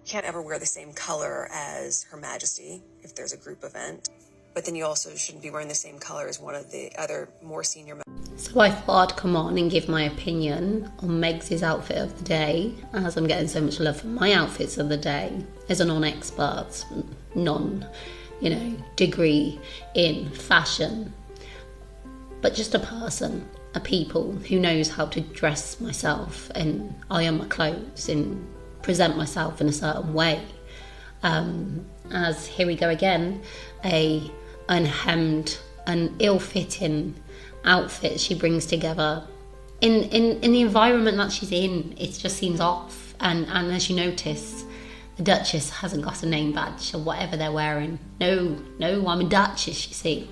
can't ever wear the same color as Her Majesty if there's a group event. But then you also shouldn't be wearing the same color as one of the other more senior members. So I thought I'd come on and give my opinion on Meg's outfit of the day, as I'm getting so much love for my outfits of the day as a non-expert, degree in fashion, but just a person, a people who knows how to dress myself and iron my clothes and present myself in a certain way. As here we go again, a unhemmed, an ill-fitting outfit she brings together in the environment that she's in. It just seems off, and as you notice, the Duchess hasn't got a name badge or whatever they're wearing. No, I'm a Duchess, you see.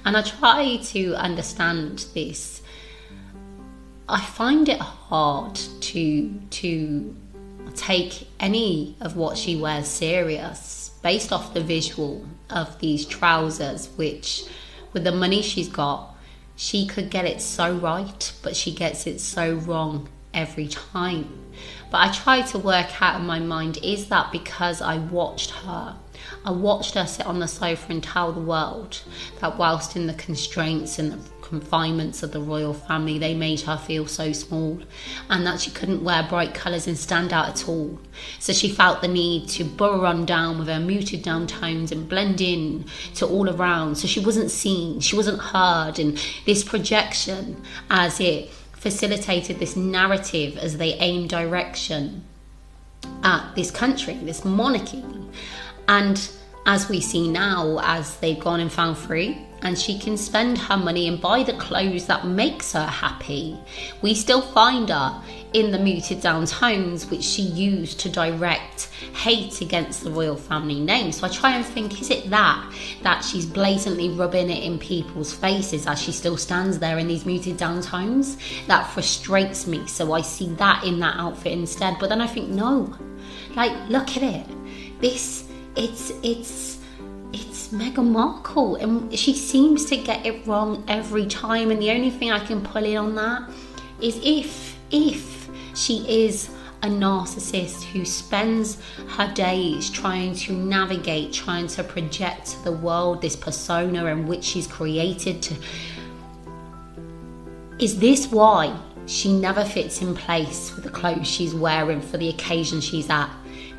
And I try to understand this. I find it hard to take any of what she wears serious based off the visual of these trousers, which with the money she's got, she could get it so right, but she gets it so wrong every time. But I try to work out in my mind, is that because I watched her sit on the sofa and tell the world that whilst in the constraints and the confinements of the royal family, they made her feel so small, and that she couldn't wear bright colours and stand out at all. So she felt the need to burrow on down with her muted down tones and blend in to all around. So she wasn't seen, she wasn't heard, and this projection, as it facilitated this narrative as they aimed direction at this country, this monarchy. And as we see now, as they've gone and found free, and she can spend her money and buy the clothes that makes her happy, we still find her in the muted down tones which she used to direct hate against the royal family name. So I try and think, is it that she's blatantly rubbing it in people's faces as she still stands there in these muted down tones? That frustrates me, so I see that in that outfit instead. But then I think, no, like, look at it. It's Meghan Markle, and she seems to get it wrong every time. And the only thing I can pull in on that is if she is a narcissist who spends her days trying to navigate, trying to project to the world this persona in which she's created is this why she never fits in place with the clothes she's wearing for the occasion she's at?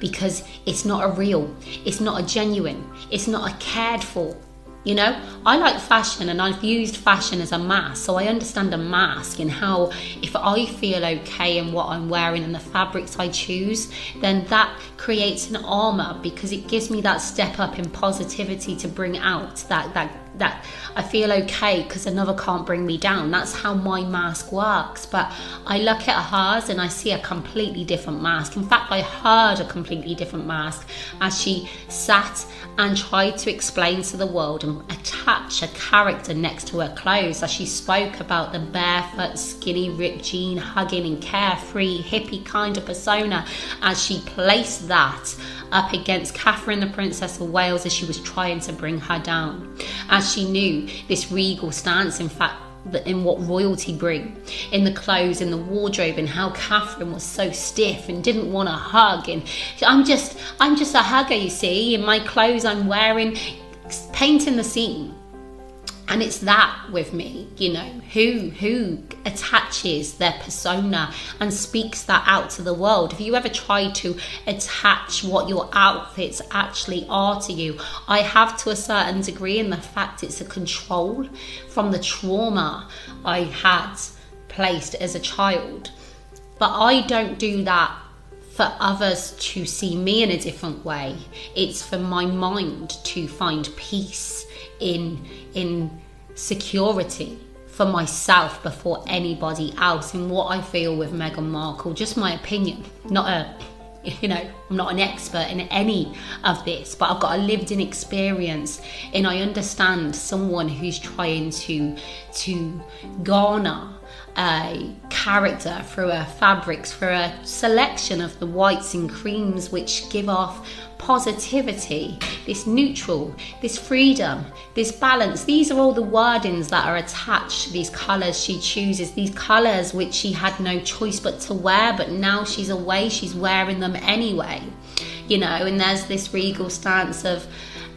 Because it's not a real, it's not a genuine, it's not a cared for. You know, I like fashion, and I've used fashion as a mask, so I understand a mask and how if I feel okay in what I'm wearing and the fabrics I choose, then that creates an armor, because it gives me that step up in positivity to bring out that I feel okay because another can't bring me down. That's how my mask works. But I look at hers and I see a completely different mask. In fact, I heard a completely different mask as she sat and tried to explain to the world and attach a character next to her clothes, as she spoke about the barefoot, skinny, ripped jean, hugging and carefree, hippie kind of persona, as she placed that up against Catherine, the Princess of Wales, as she was trying to bring her down. As she knew this regal stance, in fact, in what royalty bring, in the clothes, in the wardrobe, and how Catherine was so stiff and didn't want a hug. And I'm just a hugger, you see. In my clothes I'm wearing, painting the scene. And it's that with me, you know, who attaches their persona and speaks that out to the world. If you ever try to attach what your outfits actually are to you, I have to a certain degree, in the fact it's a control from the trauma I had placed as a child. But I don't do that for others to see me in a different way. It's for my mind to find peace in security for myself before anybody else. In what I feel with Meghan Markle, just my opinion, I'm not an expert in any of this, but I've got a lived in experience, and I understand someone who's trying to garner a character through her fabrics, through a selection of the whites and creams which give off positivity, this neutral, this freedom, this balance. These are all the wordings that are attached to these colours she chooses, these colours which she had no choice but to wear, but now she's away, she's wearing them anyway. you know, and there's this regal stance of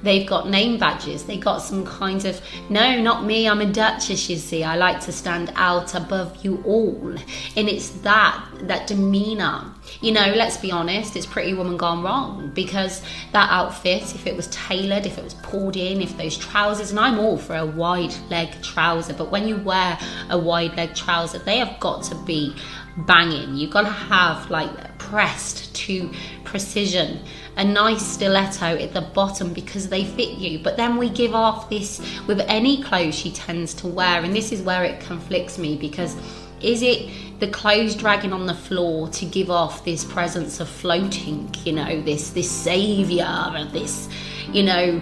they've got name badges, they got some kind of, no, not me, I'm a duchess, you see, I like to stand out above you all. And it's that demeanour, you know, let's be honest, it's Pretty Woman gone wrong, because that outfit, if it was tailored, if it was pulled in, if those trousers, and I'm all for a wide leg trouser, but when you wear a wide leg trouser, they have got to be banging. You've got to have like pressed to precision, a nice stiletto at the bottom because they fit you. But then we give off this with any clothes she tends to wear, and this is where it conflicts me, because is it the clothes dragging on the floor to give off this presence of floating, you know, this saviour of this, you know,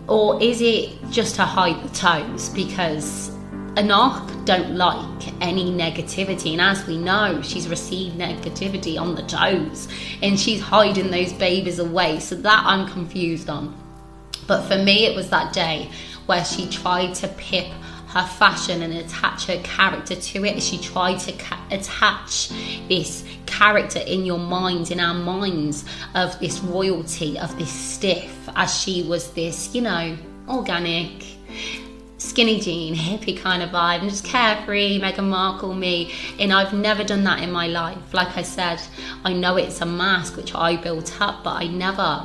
or is it just to hide the toes? Because an arc don't like any negativity, and as we know, she's received negativity on the toes and she's hiding those babies away, so that I'm confused on. But for me, it was that day where she tried to pip her fashion and attach her character to it. She tried to attach this character in your minds, in our minds, of this royalty, of this stiff, as she was this, you know, organic, skinny jean, hippie kind of vibe, and just carefree, Meghan Markle me. And I've never done that in my life. Like I said, I know it's a mask which I built up, but I never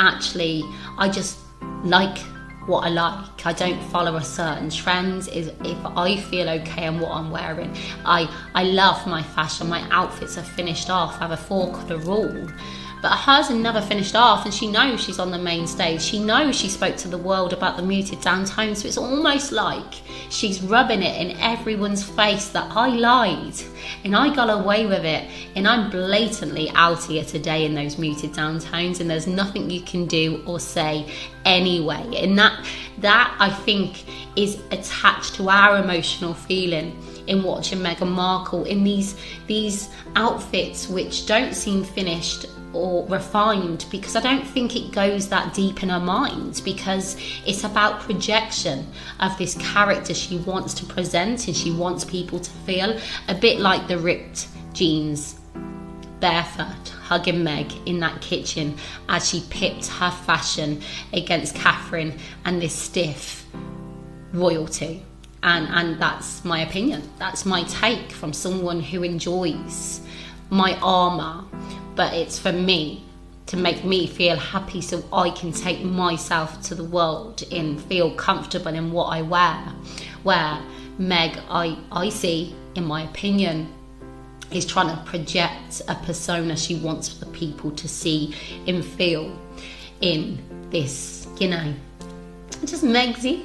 actually, I just like what I like. I don't follow a certain trend. Is if I feel okay in what I'm wearing. I love my fashion. My outfits are finished off. I have a 4-colour rule. But hers are never finished off, and she knows she's on the main stage. She knows she spoke to the world about the muted downtones, so it's almost like she's rubbing it in everyone's face that I lied and I got away with it, and I'm blatantly out here today in those muted downtones, and there's nothing you can do or say anyway. And that I think is attached to our emotional feeling in watching Meghan Markle in these outfits which don't seem finished or refined, because I don't think it goes that deep in her mind, because it's about projection of this character she wants to present, and she wants people to feel a bit like the ripped jeans, barefoot, hugging Meg in that kitchen as she pipped her fashion against Catherine and this stiff royalty. And that's my opinion. That's my take from someone who enjoys my armour. But it's for me to make me feel happy so I can take myself to the world and feel comfortable in what I wear. Where Meg, I see, in my opinion, is trying to project a persona she wants the people to see and feel in this, you know, just Megsy.